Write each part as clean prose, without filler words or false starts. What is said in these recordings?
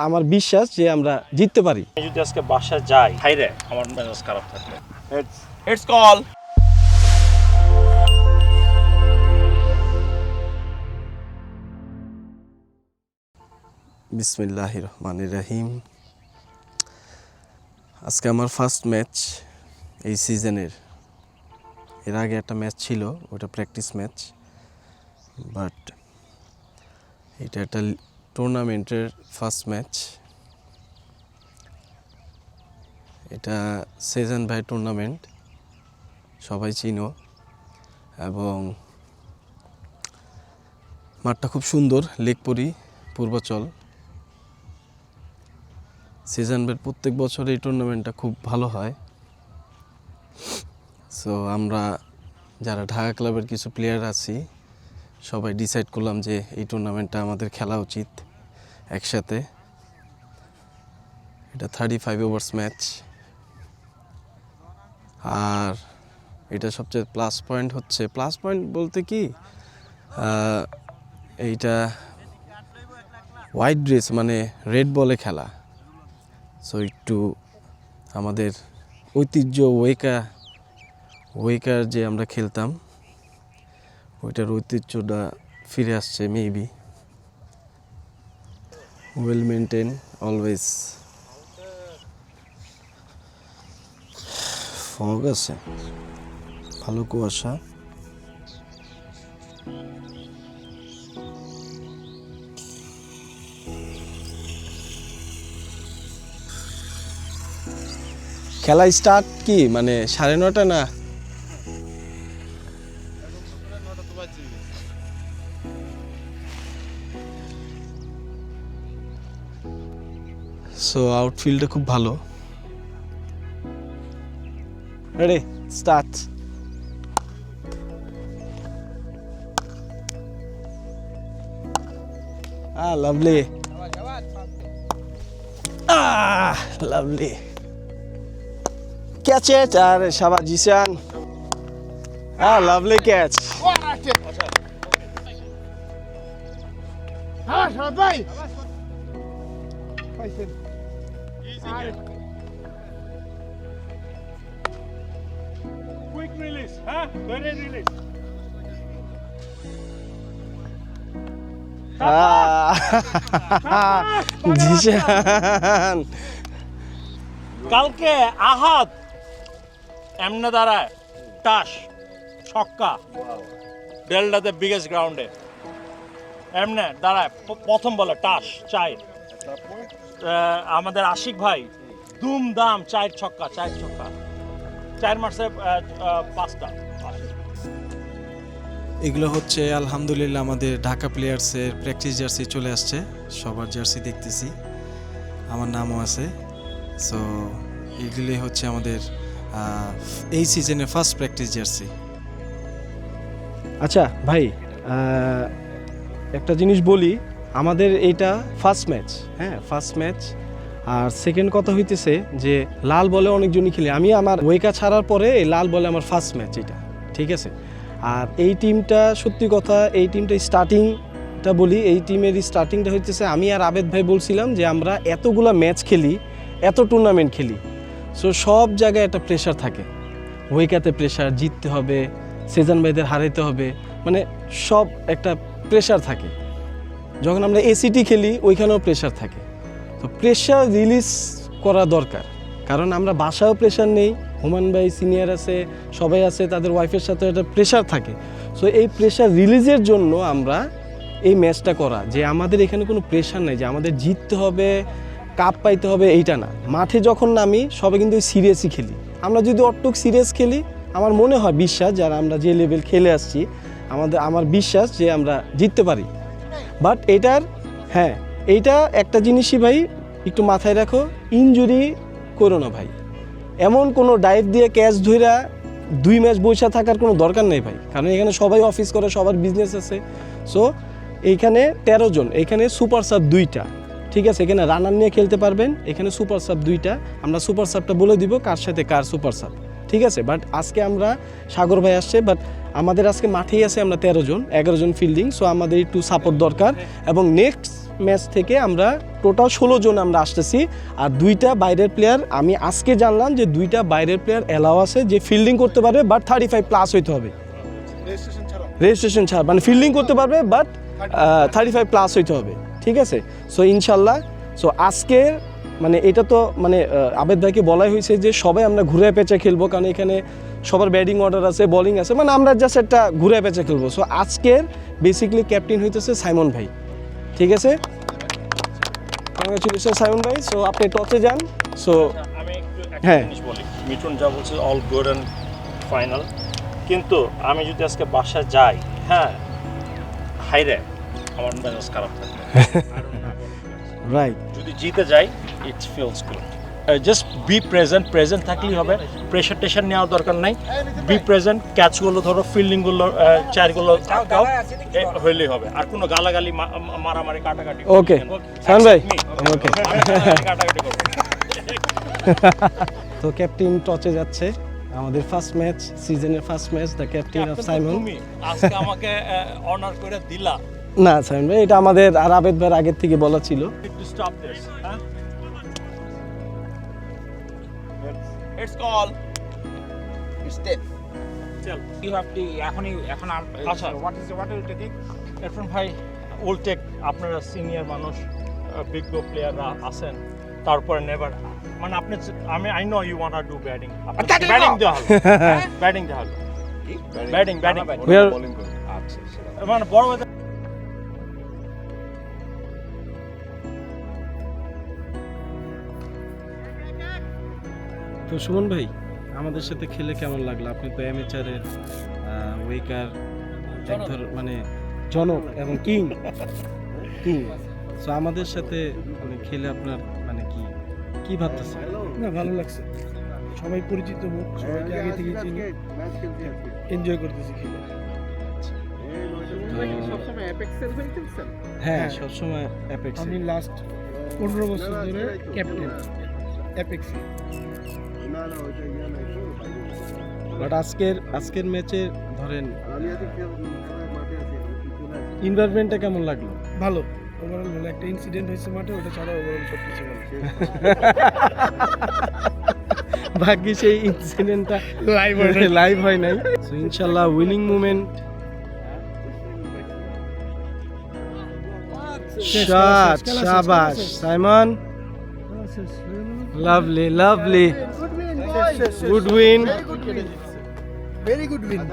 আমার বিশ্বাস যে আমরা জিততে পারি। যদি আজকে বাসা যাই হাইরে আমার মেজাজ খারাপ থাকবে। Heads call. বিসমিল্লাহির রহমানির রহিম। আজকে আমার ফার্স্ট ম্যাচ এই সিজনের। এর আগে একটা ম্যাচ ছিল, ওটা প্র্যাকটিস ম্যাচ, বাট এটা একটা টুর্নামেন্টের ফার্স্ট ম্যাচ। এটা সেজান ভাই টুর্নামেন্ট, সবাই চিনো, এবং মাঠটা খুব সুন্দর, লেকপুরি পূর্বাচল। সেজান ভাইয়ের প্রত্যেক বছর এই টুর্নামেন্টটা খুব ভালো হয়। সো আমরা যারা ঢাকা ক্লাবের কিছু প্লেয়ার আছি সবাই ডিসাইড করলাম যে এই টুর্নামেন্টটা আমাদের খেলা উচিত একসাথে। এটা 35 ওভার্স ম্যাচ, আর এটা সবচেয়ে প্লাস পয়েন্ট বলতে কি, এইটা হোয়াইট ড্রেস মানে রেড বলে খেলা। সো একটু আমাদের ঐতিহ্য ওয়েকার যে আমরা খেলতাম ওইটার ঐতিহ্যটা ফিরে আসছে maybe. Well maintain always. Fog আছে, ভালো কুয়াশা। খেলা স্টার্ট কি মানে 9:30 না? সো আউটফিল্ডটা খুব ভালো। Ready, start. Lovely, lovely catch it, আর শাবাশ Jisan. Lovely catch. Quick release, হ্যাঁ, ভেরি রিলিজ। জিসান কালকে আহাদ এমনে দাঁড়ায় টাস ছক্কা ডেল্টাতে বিগেস্ট গ্রাউন্ডে এমনে দাঁড়ায় প্রথম বলে টাস চাই। আমাদের আশিক ভাই দুমদাম 4 ছক্কা 4 মাসে 5টা। এগুলো হচ্ছে আলহামদুলিল্লাহ আমাদের ঢাকা প্লেয়ার্সের প্র্যাকটিস জার্সি চলে আসছে। সবার জার্সি দেখতেছি, আমার নামও আছে। সো এগুলি হচ্ছে আমাদের এই সিজনের ফার্স্ট প্র্যাকটিস জার্সি। আচ্ছা ভাই, একটা জিনিস বলি, আমাদের এইটা ফার্স্ট ম্যাচ, হ্যাঁ ফার্স্ট ম্যাচ। আর সেকেন্ড কথা হইতেছে যে লাল বলে অনেকজনই খেলে, আমি আমার ওয়েকা ছাড়ার পরে এই লাল বলে আমার ফার্স্ট ম্যাচ এটা, ঠিক আছে। আর এই টিমটা সত্যি কথা, এই টিমটা স্টার্টিংটা বলি, এই টিমের স্টার্টিংটা হইতেছে আমি আর আবেদ ভাই বলছিলাম যে আমরা এতগুলা ম্যাচ খেলি, এত টুর্নামেন্ট খেলি, সো সব জায়গায় একটা প্রেশার থাকে। ওয়েকাতে প্রেশার, জিততে হবে, সেজান ভাইদের হারাইতে হবে, মানে সব একটা প্রেশার থাকে। যখন আমরা এসিটি খেলি ওইখানেও প্রেশার থাকে। তো প্রেশার রিলিজ করা দরকার, কারণ আমরা বাসায়ও প্রেশার নেই, হুমান ভাই সিনিয়র আছে, সবাই আছে, তাদের ওয়াইফের সাথে একটা প্রেশার থাকে। সো এই প্রেশার রিলিজের জন্য আমরা এই ম্যাচটা করা, যে আমাদের এখানে কোনো প্রেশার নেই যে আমাদের জিততে হবে, কাপ পাইতে হবে, এইটা না। মাঠে যখন নামি সবাই কিন্তু সিরিয়াসই খেলি। আমরা যদি অটুক সিরিয়াস খেলি, আমার মনে হয় বিশ্বাস, যারা আমরা যে লেভেল খেলে আসছি, আমার বিশ্বাস যে আমরা জিততে পারি। বাট এইটা একটা জিনিসই ভাই একটু মাথায় রাখো, ইনজুরি করো না ভাই। এমন কোনো ডাইভ দিয়ে ক্যাচ ধইরা 2 ম্যাচ বসে থাকার কোনো দরকার নেই ভাই, কারণ এখানে সবাই অফিস করে, সবার বিজনেস আছে। সো এইখানে 13 জন, এখানে সুপার সাব 2টা, ঠিক আছে। এখানে রানার নিয়ে খেলতে পারবেন, এখানে সুপার সাব 2টা। আমরা সুপার সাবটা বলে দিব কার সাথে কার সুপার সাব, ঠিক আছে। বাট আজকে আমরা সাগর ভাই আসছে, বাট আমাদের আজকে মাঠেই আছে আমরা 13 জন, 11 জন ফিল্ডিং। সো আমাদের একটু সাপোর্ট দরকার, এবং নেক্সট ম্যাচ থেকে আমরা টোটাল 16 জন আমরা আসতেছি, আর 2টা বাইরের প্লেয়ার। আমি আজকে জানলাম যে 2টা বাইরের প্লেয়ার অ্যালাউ আছে যে ফিল্ডিং করতে পারবে, বাট 35 প্লাস হইতে হবে, রেজিস্ট্রেশন ছাড়া, মানে ফিল্ডিং করতে পারবে বাট 35 প্লাস হইতে হবে, ঠিক আছে। সো ইনশাল্লাহ, সো আজকে মানে এটা তো মানে আবেদ ভাইকে বলাই হয়েছে যে সবাই আমরা ঘুরে পেঁচে খেলবো, কারণ এখানে সবার ব্যাটিং অর্ডার আছে, বোলিং আছে, মানে আমরা জাস্ট একটা ঘুরে পেঁচে খেলবো। সো আজকের বেসিক্যালি ক্যাপ্টেন হইতেছে সাইমন ভাই, ঠিক আছে। কংগ্রাচুলেশন সাইমন ভাই। সো আপনি টসে যান। সো আমি একটু একটা হ্যাঁ। জিনিস বলি, মিঠুন যা বলছে অল গুড অ্যান্ড ফাইনাল, কিন্তু আমি যদি আজকে বাসায় যাই, হ্যাঁ হাইরে আমার মেজাজ খারাপ থাকবে। রাইট, যদি জিতে যাই it feels good. Just be present থাকলেই হবে, প্রেশার টেশার নেওয়ার দরকার নাই। বি প্রেজেন্ট, ক্যাচগুলো ধরো, ফিল্ডিংগুলো, চারগুলো আটকাও, হইলেই হবে। আর কোনো গালাগালি, মারামারি, কাটাকাটি ওকে সাইমন ভাই, ওকে। কাটাকাটি করবো। তো ক্যাপ্টেন টচে যাচ্ছে, আমাদের ফার্স্ট ম্যাচ, সিজনের first match, the captain of Simon. তুমি আজকে আমাকে অনার করে দিলা। না সাইমন ভাই, এটা আমাদের আর আবেদ ভাইয়ের আগের থেকে বলা ছিল। To stop this, huh? It's call. Step. Tell. You have to. এখন আচ্ছা। what will take? এরফান ভাই, উল টেক, আপনারা সিনিয়র মানুষ, বিগ প্লেয়াররা আছেন, তারপরে নেভার, মানে আপনি, I know you want to do batting, batting দেওয়া হলো, ব্যাটিং দেওয়া হলো, ব্যাটিং We are- মানে বড় কথা। তো সুমন ভাই, আমাদের সাথে খেলে কেমন লাগলো? আপনি তো অ্যামেচারের ওয়েকার, মানে জনক এবং কিং। সো আমাদের সাথে মানে খেলে আপনার মানে কি ভাবতেছেন? না, ভালো লাগছে, সবাই পরিচিত মুখ, সবাইকে আগে থেকে চিনি, এনজয় করতেছি খেলে। হ্যাঁ, সবসময় অ্যাপেক্স। আমি লাস্ট 15 বছর ধরে ক্যাপ্টেন অ্যাপেক্সি। বাট আজকের ম্যাচে ধরেন এনভায়রনমেন্টটা কেমন লাগলো? ভালো, ওভারঅল ভালো। একটা ইনসিডেন্ট হয়েছে মাঠে, ওটা ছাড়া ওভারঅল সব কিছু ভালো। ভাগ্যে সেই ইনসিডেন্টটা লাইভ হয় নাই। সো ইনশাআল্লাহ উইনিং মুভমেন্ট। শট, শাবাশ Saimon, lovely, good win, very good win.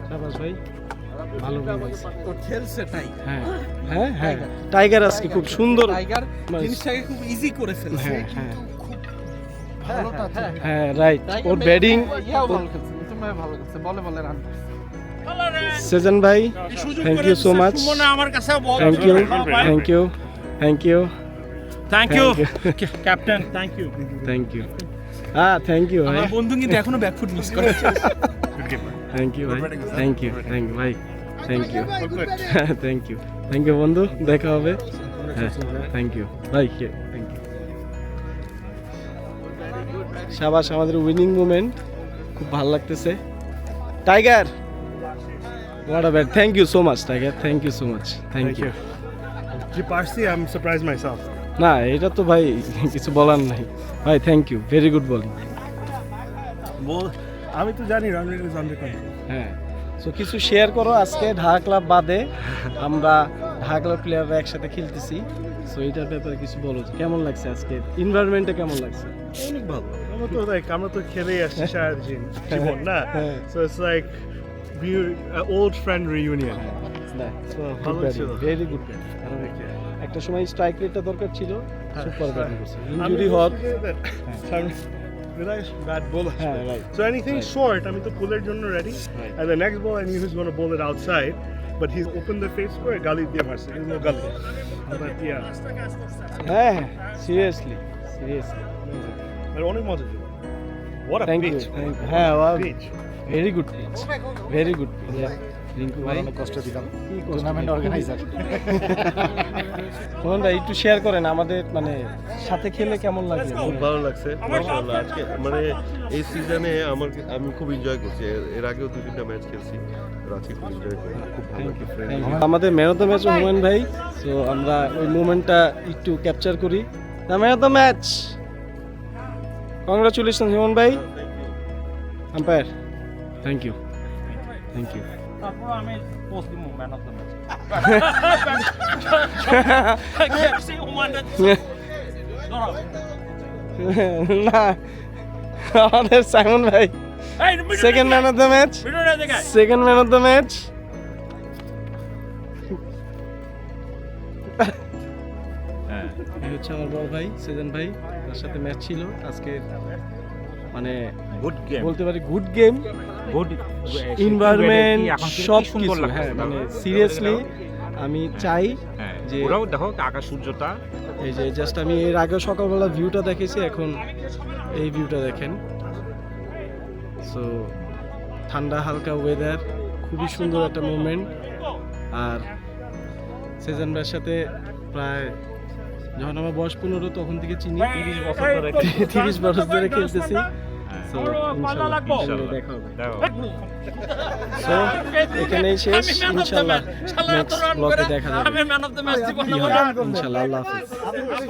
শাবাশ ভাই, ভালো উইন হয়েছে। ও খেলছে তাই। হ্যাঁ, টাইগার আজকে খুব সুন্দর। টাইগার জিনিসটাকে খুব ইজি করে ফেলছে। ভালো টাচ। হ্যাঁ, রাইট। ওর ব্যাটিং, ভালো খেলছে, তুমি ভালো খেলছে, বলে রান। সেজন ভাই, থ্যাংক ইউ সো মাচ। আমার কাছে thank you captain, thank you. Thank you ভাই, আমার বন্ধু কিন্তু এখনো ব্যাকফুট মিস করে। থ্যাংক ইউ ভাই, থ্যাংক ইউ বন্ধু, দেখা হবে। হ্যাঁ, থ্যাংক ইউ ভাই, থ্যাংক ইউ। শাবাশ, আমাদের উইনিং মুভমেন্ট খুব ভালো লাগতেছে। Tiger, what a bat, thank you so much tiger, thank you so much, thank you. যে পারছি, আই এম সারপ্রাইজ মাইসেলফ। না, এটা তো ভাই কিছু বলার নাই ভাই, thank you, very good bowling. আমি তো জানি run rate is under control. হ্যাঁ, সো কিছু শেয়ার করো। আজকে ঢাকা ক্লাব বাদে আমরা ঢাকা ক্লাব প্লেয়াররা একসাথে খেলতেছি, সো এইটার ব্যাপারে কিছু বলো, কেমন লাগছে আজকে, এনভায়রনমেন্টটা কেমন লাগছে? অনেক ভালো। আমরা তো খেলেই আসছি সারা জীবন না, so it's like old friend reunion. ভালো ছিল। Very good. একটা সময় স্ট্রাইক রেটটা দরকার ছিল, সুপার ব্যাটিং করছে। ইনজুরি হওয়ার bad bowler. হ্যাঁ, রাইট। So anything short, আমি তো পুলের জন্য ready. And the next ball I knew he was going to bowl it outside, but he's opened the face square, গালি দিয়ে মারছে, there's no গালি. But yeah, হ্যাঁ, সিরিয়াসলি। আর অনেক মজা ছিল। What a thank you. pitch. হ্যাঁ, Pitch. Very good pitch, very good pitch. Rinku ভাই, অনেক কষ্ট দিলাম। কি টুর্নামেন্ট অর্গানাইজার। মোহন ভাই একটু শেয়ার করেন আমাদের মানে সাথে খেলে কেমন লাগে? খুব ভালো লাগছে মাশাআল্লাহ। আজকে মানে এই সিজনে আমি খুব এনজয় করছি। এর আগেও 2-3টা ম্যাচ খেলছি, আর আজকে খুব এনজয় করছি। খুব ভালো একটা ফ্রেন্ড। আমাদের man of the match Humayun ভাই, সো আমরা ওই মোমেন্টটা একটু ক্যাপচার করি। The man of the match, congratulation Humayun ভাই। Umpire thank you, thank you. তারপর আমি পোস্ট দিব ম্যান অফ দ্য ম্যাচ। না, আমাদের সাইমন ভাই second man of the match, second man of the match. এই হচ্ছে আমার বড় ভাই সেজন ভাই, তার সাথে ম্যাচ ছিল আজকে। মানে গুড গেম, বলতে পারি গুড গেম, গুড এনভায়রনমেন্ট সব সুন্দর কিছু। লাগছে। হ্যাঁ মানে সিরিয়াসলি আমি চাই হ্যাঁ, যে ওরাও দেখো আকাশ সূর্যটা এই যে জাস্ট আমি এর আগে সকালবেলা ভিউটা দেখেছি, এখন এই ভিউটা দেখেন। সো ঠান্ডা হালকা ওয়েদার, খুবই সুন্দর একটা মুভমেন্ট। আর সেজন ভাইয়ের সাথে প্রায় যখন আমার বয়স 15 তখন থেকে চিনি, 30 বছর ধরে 30 বছর ধরে খেলতেছি। সো ইনশাআল্লাহ দেখা হবে। সো এখানেই শেষ, ইনশাআল্লাহ নেক্সট ব্লগে দেখা যাবে কি হয়। ইনশাআল্লাহ, আল্লাহ হাফেজ।